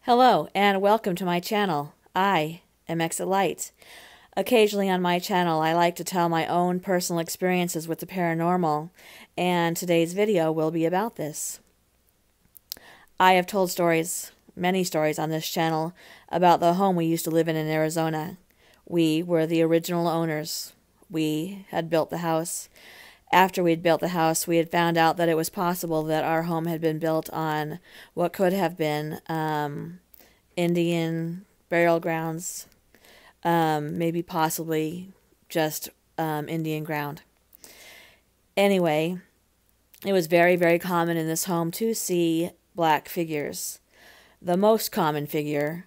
Hello and welcome to my channel. I am Exit Light. Occasionally on my channel I like to tell my own personal experiences with the paranormal, and today's video will be about this. I have told stories, many stories on this channel about the home we used to live in Arizona. We were the original owners. We had built the house. After we'd built the house, we had found out that it was possible that our home had been built on what could have been Indian burial grounds, maybe possibly just Indian ground. Anyway, it was very, very common in this home to see black figures. The most common figure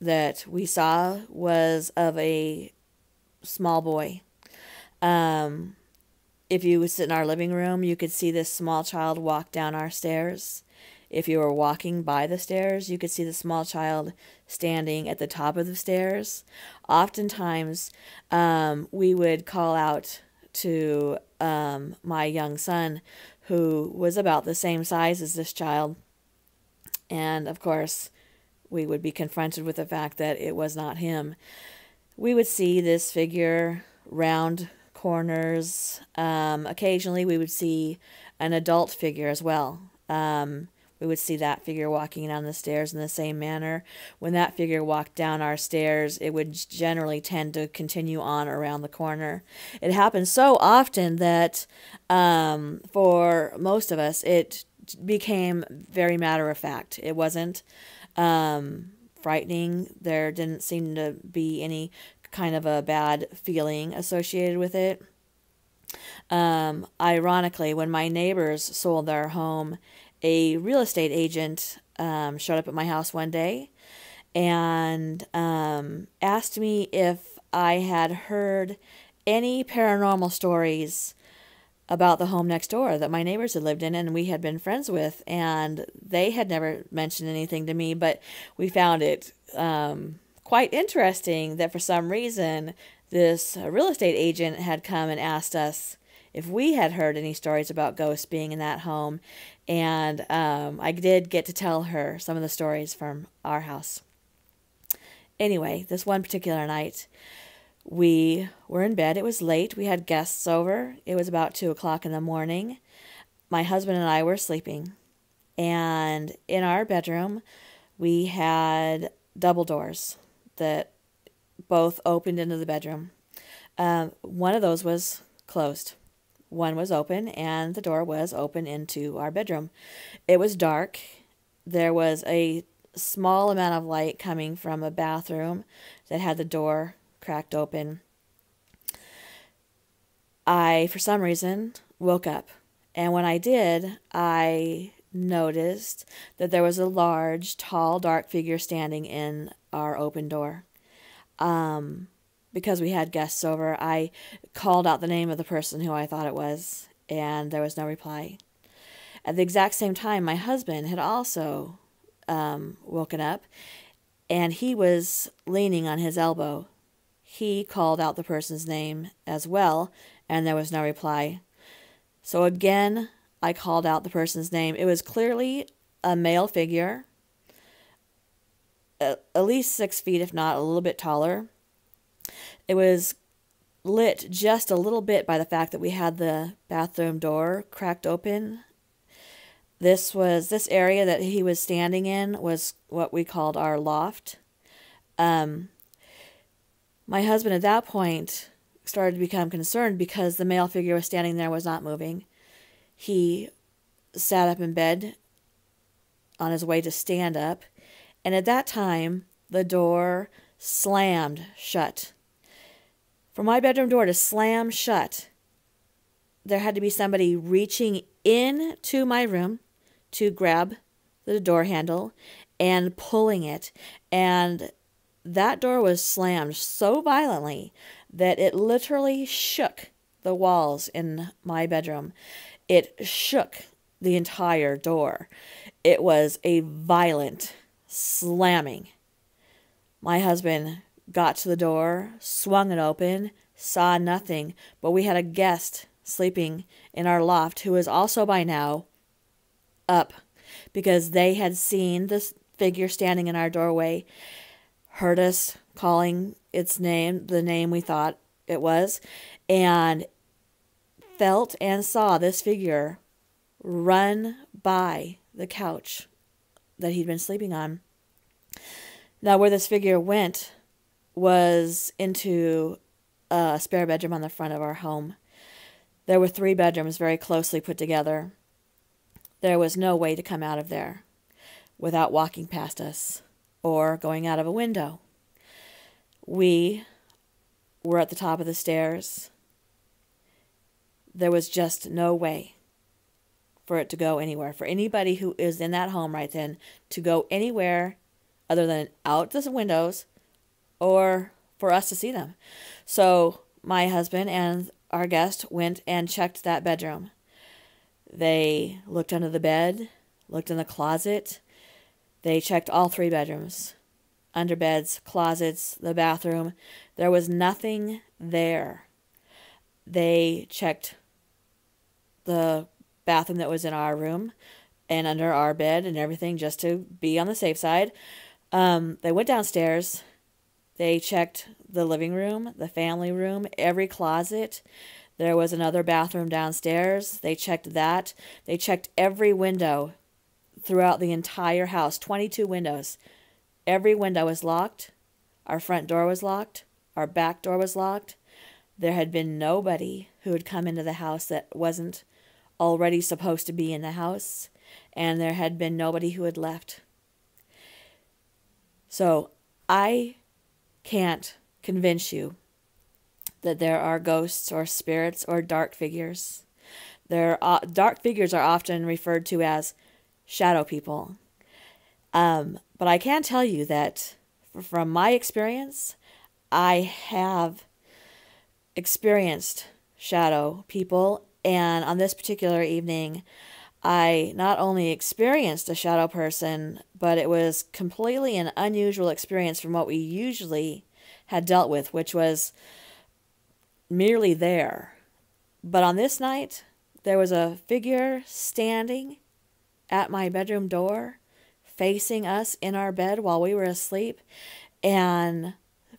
that we saw was of a small boy. If you would sit in our living room, you could see this small child walk down our stairs. If you were walking by the stairs, you could see the small child standing at the top of the stairs. Oftentimes, we would call out to my young son, who was about the same size as this child. And, of course, we would be confronted with the fact that it was not him. We would see this figure round corners. Occasionally we would see an adult figure as well. We would see that figure walking down the stairs in the same manner. When that figure walked down our stairs, it would generally tend to continue on around the corner. It happened so often that for most of us it became very matter of fact. It wasn't frightening. There didn't seem to be any kind of a bad feeling associated with it. Ironically, when my neighbors sold their home, a real estate agent showed up at my house one day and asked me if I had heard any paranormal stories about the home next door that my neighbors had lived in and we had been friends with, and they had never mentioned anything to me, but we found it quite interesting that for some reason this real estate agent had come and asked us if we had heard any stories about ghosts being in that home. And I did get to tell her some of the stories from our house. Anyway, this one particular night we were in bed. It was late. We had guests over. It was about 2 o'clock in the morning. My husband and I were sleeping, and in our bedroom we had double doors that both opened into the bedroom. One of those was closed. One was open, and the door was open into our bedroom. It was dark. There was a small amount of light coming from a bathroom that had the door cracked open. I, for some reason, woke up. And when I did, I noticed that there was a large, tall, dark figure standing in our open door. Because we had guests over, I called out the name of the person who I thought it was, and there was no reply. At the exact same time, my husband had also woken up, and he was leaning on his elbow. He called out the person's name as well, and there was no reply. So again, I called out the person's name. It was clearly a male figure, at least 6 feet, if not a little bit taller. It was lit just a little bit by the fact that we had the bathroom door cracked open. This area that he was standing in was what we called our loft. My husband at that point started to become concerned because the male figure was standing there, was not moving. He sat up in bed on his way to stand up, and at that time the door slammed shut. For my bedroom door to slam shut, there had to be somebody reaching into my room to grab the door handle and pulling it. And that door was slammed so violently that it literally shook the walls in my bedroom. It shook the entire door. It was a violent slamming. My husband got to the door, swung it open, saw nothing, but we had a guest sleeping in our loft who was also by now up because they had seen this figure standing in our doorway heard us calling its name, the name we thought it was, and felt and saw this figure run by the couch that he'd been sleeping on. Now, where this figure went was into a spare bedroom on the front of our home. There were 3 bedrooms very closely put together. There was no way to come out of there without walking past us or going out of a window. We were at the top of the stairs. There was just no way for it to go anywhere, for anybody who is in that home right then to go anywhere other than out the windows or for us to see them. So my husband and our guest went and checked that bedroom. They looked under the bed, looked in the closet. They checked all 3 bedrooms, under beds, closets, the bathroom. There was nothing there. They checked the bathroom that was in our room and under our bed and everything just to be on the safe side. They went downstairs. They checked the living room, the family room, every closet. There was another bathroom downstairs. They checked that. They checked every window throughout the entire house, 22 windows. Every window was locked. Our front door was locked. Our back door was locked. There had been nobody who had come into the house that wasn't already supposed to be in the house, and there had been nobody who had left. So I can't convince you that there are ghosts or spirits or dark figures. Dark figures are often referred to as shadow people. But I can tell you that from my experience, I have experienced shadow people, and on this particular evening, I not only experienced a shadow person, but it was completely an unusual experience from what we usually had dealt with, which was merely there. But on this night, there was a figure standing at my bedroom door, facing us in our bed while we were asleep, and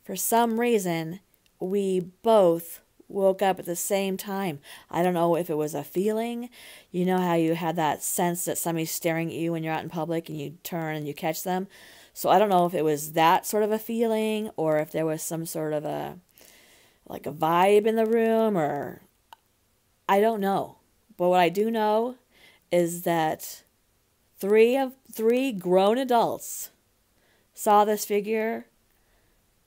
for some reason, we both woke up at the same time. I don't know if it was a feeling. You know how you have that sense that somebody's staring at you when you're out in public and you turn and you catch them? So I don't know if it was that sort of a feeling or if there was some sort of a vibe in the room, or I don't know. But what I do know is that 3 grown adults saw this figure,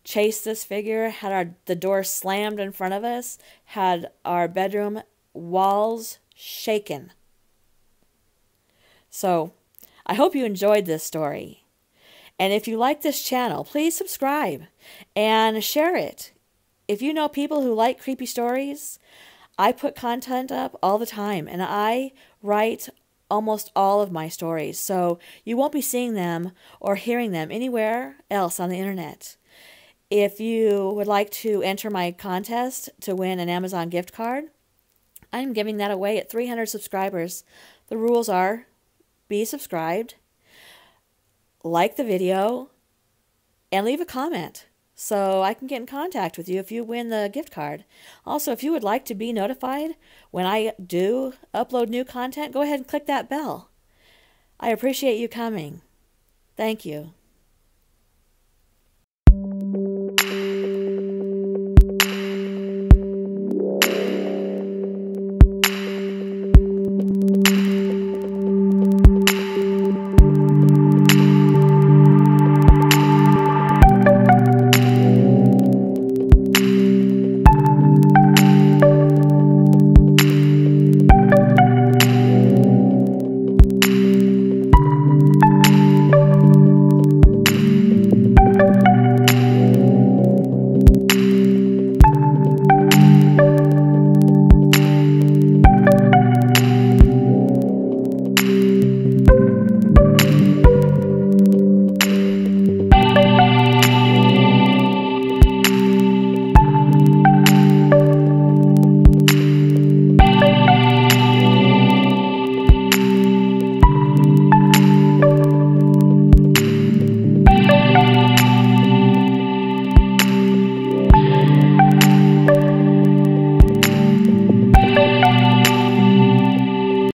chased this figure, had the door slammed in front of us, had our bedroom walls shaken. So I hope you enjoyed this story. And if you like this channel, please subscribe and share it. If you know people who like creepy stories, I put content up all the time, and I write almost all of my stories, so you won't be seeing them or hearing them anywhere else on the internet. If you would like to enter my contest to win an Amazon gift card, I'm giving that away at 300 subscribers. The rules are: be subscribed, like the video, and leave a comment so I can get in contact with you if you win the gift card. Also, if you would like to be notified when I do upload new content, go ahead and click that bell. I appreciate you coming. Thank you.